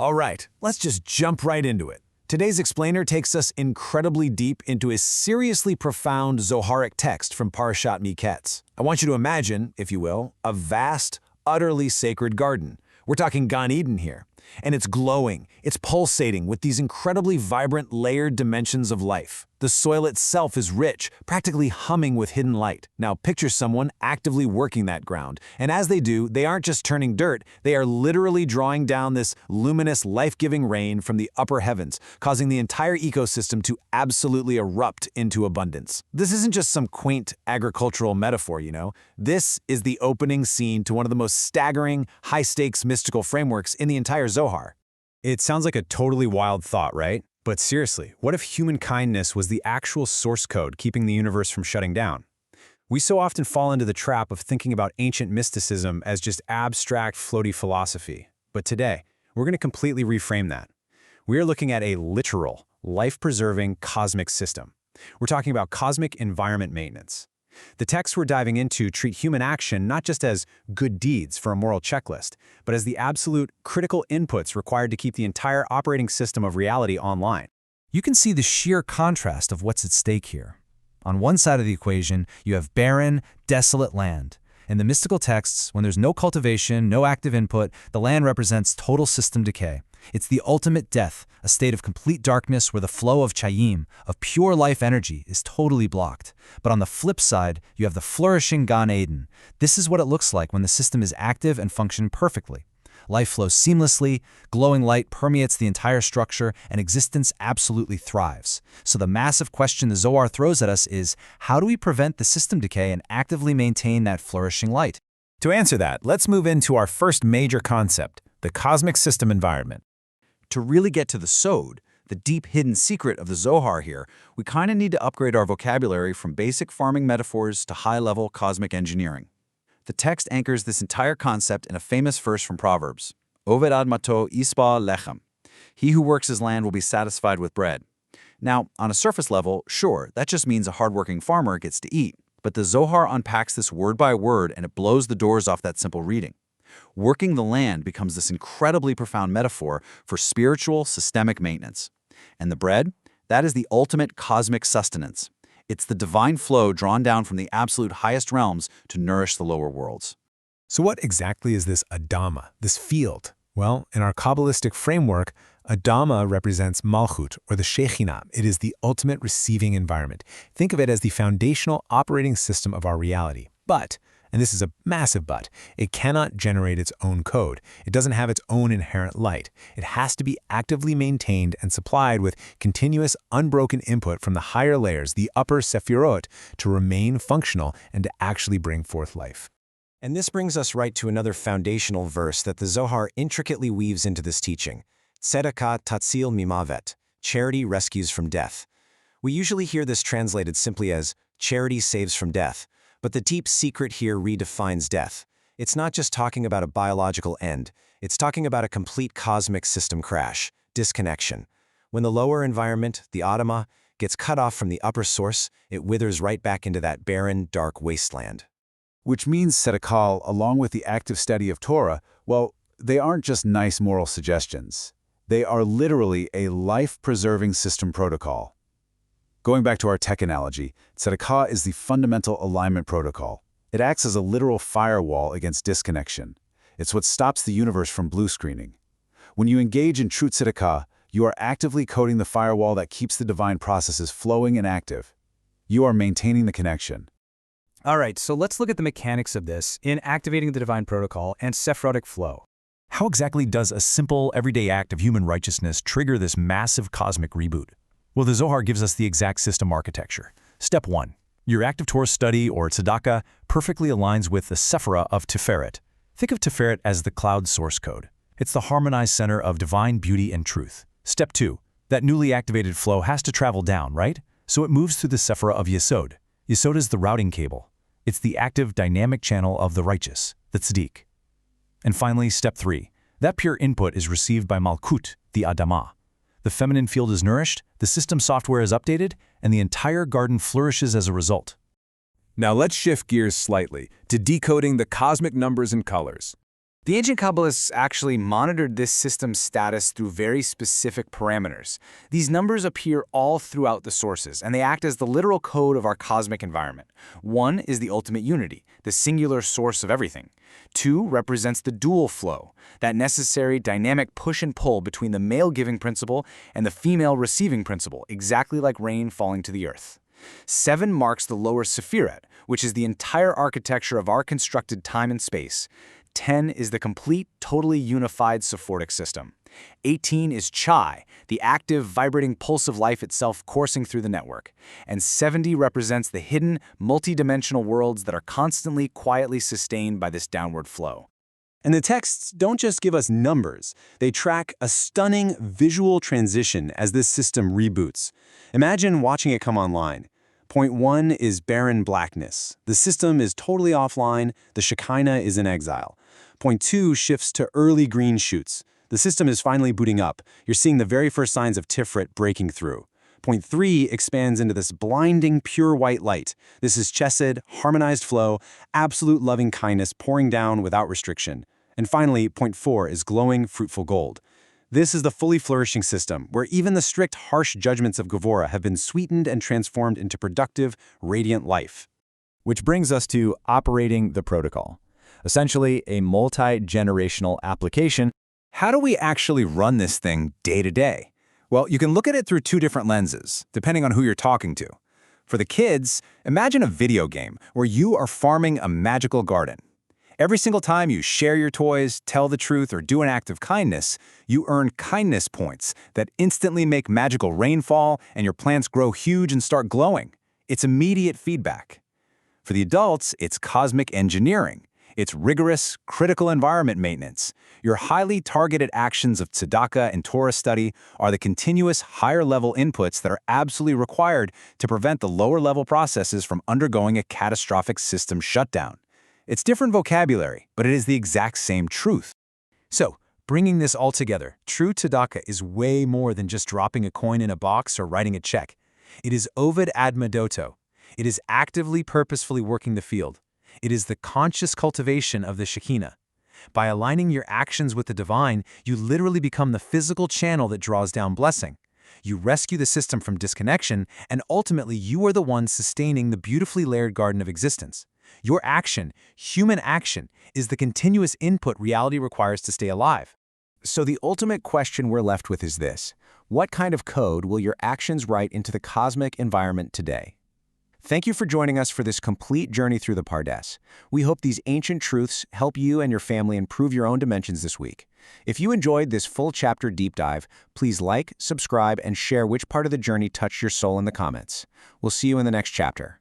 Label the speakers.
Speaker 1: All right, let's just jump right into it. Today's explainer takes us incredibly deep into a seriously profound Zoharic text from Parashat Miketz. I want you to imagine, if you will, a vast, utterly sacred garden. We're talking Gan Eden here. And it's glowing, it's pulsating with these incredibly vibrant, layered dimensions of life. The soil itself is rich, practically humming with hidden light. Now picture someone actively working that ground. And as they do, they aren't just turning dirt, they are literally drawing down this luminous, life-giving rain from the upper heavens, causing the entire ecosystem to absolutely erupt into abundance. This isn't just some quaint agricultural metaphor, you know. This is the opening scene to one of the most staggering, high-stakes mystical frameworks in the entire Zohar.
Speaker 2: It sounds like a totally wild thought, right? But seriously, what if human kindness was the actual source code keeping the universe from shutting down? We so often fall into the trap of thinking about ancient mysticism as just abstract, floaty philosophy. But today, we're going to completely reframe that. We are looking at a literal, life-preserving cosmic system. We're talking about cosmic environment maintenance. The texts we're diving into treat human action not just as good deeds for a moral checklist, but as the absolute critical inputs required to keep the entire operating system of reality online.
Speaker 3: You can see the sheer contrast of what's at stake here. On one side of the equation, you have barren, desolate land. In the mystical texts, when there's no cultivation, no active input, the land represents total system decay. It's the ultimate death, a state of complete darkness where the flow of chayim, of pure life energy, is totally blocked. But on the flip side, you have the flourishing Gan Eden. This is what it looks like when the system is active and functioning perfectly. Life flows seamlessly, glowing light permeates the entire structure, and existence absolutely thrives. So the massive question the Zohar throws at us is, how do we prevent the system decay and actively maintain that flourishing light?
Speaker 1: To answer that, let's move into our first major concept, the cosmic system environment. To really get to the sod, the deep hidden secret of the Zohar here, we kind of need to upgrade our vocabulary from basic farming metaphors to high-level cosmic engineering. The text anchors this entire concept in a famous verse from Proverbs, Oved admato isba lechem. He who works his land will be satisfied with bread. Now, on a surface level, sure, that just means a hardworking farmer gets to eat. But the Zohar unpacks this word by word and it blows the doors off that simple reading. Working the land becomes this incredibly profound metaphor for spiritual, systemic maintenance. And the bread? That is the ultimate cosmic sustenance. It's the divine flow drawn down from the absolute highest realms to nourish the lower worlds.
Speaker 2: So what exactly is this Adama, this field? Well, in our Kabbalistic framework, Adama represents Malchut, or the Shekhinah. It is the ultimate receiving environment. Think of it as the foundational operating system of our reality. But, and this is a massive but, it cannot generate its own code. It doesn't have its own inherent light. It has to be actively maintained and supplied with continuous, unbroken input from the higher layers, the upper Sephirot, to remain functional and to actually bring forth life.
Speaker 1: And this brings us right to another foundational verse that the Zohar intricately weaves into this teaching. Tzedakah tatzil mimavet, charity rescues from death. We usually hear this translated simply as, charity saves from death. But the deep secret here redefines death. It's not just talking about a biological end, it's talking about a complete cosmic system crash, disconnection. When the lower environment, the Adama, gets cut off from the upper source, it withers right back into that barren, dark wasteland.
Speaker 4: Which means tzedakah, along with the active study of Torah, well, they aren't just nice moral suggestions. They are literally a life-preserving system protocol. Going back to our tech analogy, tzedakah is the fundamental alignment protocol. It acts as a literal firewall against disconnection. It's what stops the universe from blue screening. When you engage in true tzedakah, you are actively coding the firewall that keeps the divine processes flowing and active. You are maintaining the connection.
Speaker 3: All right, so let's look at the mechanics of this in activating the divine protocol and Sephirotic flow.
Speaker 5: How exactly does a simple, everyday act of human righteousness trigger this massive cosmic reboot? Well, the Zohar gives us the exact system architecture. Step 1. Your active Torah study, or tzedakah, perfectly aligns with the Sephirot of Tiferet. Think of Tiferet as the cloud source code. It's the harmonized center of divine beauty and truth. Step 2. That newly activated flow has to travel down, right? So it moves through the Sephirot of Yesod. Yesod is the routing cable. It's the active, dynamic channel of the righteous, the tzaddik. And finally, step 3. That pure input is received by Malchut, the Adama. The feminine field is nourished, the system software is updated, and the entire garden flourishes as a result.
Speaker 6: Now let's shift gears slightly to decoding the cosmic numbers and colors.
Speaker 2: The ancient Kabbalists actually monitored this system's status through very specific parameters. These numbers appear all throughout the sources, and they act as the literal code of our cosmic environment. 1 is the ultimate unity, the singular source of everything. 2 represents the dual flow, that necessary dynamic push and pull between the male giving principle and the female receiving principle, exactly like rain falling to the earth. 7 marks the lower Sephirot, which is the entire architecture of our constructed time and space. 10 is the complete, totally unified Sephirotic system. 18 is Chai, the active, vibrating pulse of life itself coursing through the network. And 70 represents the hidden, multi-dimensional worlds that are constantly, quietly sustained by this downward flow.
Speaker 5: And the texts don't just give us numbers, they track a stunning visual transition as this system reboots. Imagine watching it come online. Point 1 is barren blackness. The system is totally offline, the Shekinah is in exile. Point 2 shifts to early green shoots. The system is finally booting up. You're seeing the very first signs of Tiferet breaking through. Point 3 expands into this blinding, pure white light. This is chesed, harmonized flow, absolute loving kindness pouring down without restriction. And finally, point 4 is glowing, fruitful gold. This is the fully flourishing system, where even the strict, harsh judgments of Gevurah have been sweetened and transformed into productive, radiant life.
Speaker 1: Which brings us to operating the protocol. Essentially, a multi-generational application. How do we actually run this thing day to day? Well, you can look at it through 2 different lenses, depending on who you're talking to. For the kids, imagine a video game where you are farming a magical garden. Every single time you share your toys, tell the truth, or do an act of kindness, you earn kindness points that instantly make magical rainfall and your plants grow huge and start glowing. It's immediate feedback. For the adults, it's cosmic engineering. It's rigorous, critical environment maintenance. Your highly targeted actions of tzedakah and Torah study are the continuous higher-level inputs that are absolutely required to prevent the lower-level processes from undergoing a catastrophic system shutdown. It's different vocabulary, but it is the exact same truth.
Speaker 3: So, bringing this all together, true tzedakah is way more than just dropping a coin in a box or writing a check. It is Ovid ad Medoto. It is actively, purposefully working the field. It is the conscious cultivation of the Shekinah. By aligning your actions with the divine, you literally become the physical channel that draws down blessing. You rescue the system from disconnection, and ultimately you are the one sustaining the beautifully layered garden of existence. Your action, human action, is the continuous input reality requires to stay alive.
Speaker 1: So the ultimate question we're left with is this: what kind of code will your actions write into the cosmic environment today? Thank you for joining us for this complete journey through the Pardes. We hope these ancient truths help you and your family improve your own dimensions this week. If you enjoyed this full chapter deep dive, please like, subscribe, and share which part of the journey touched your soul in the comments. We'll see you in the next chapter.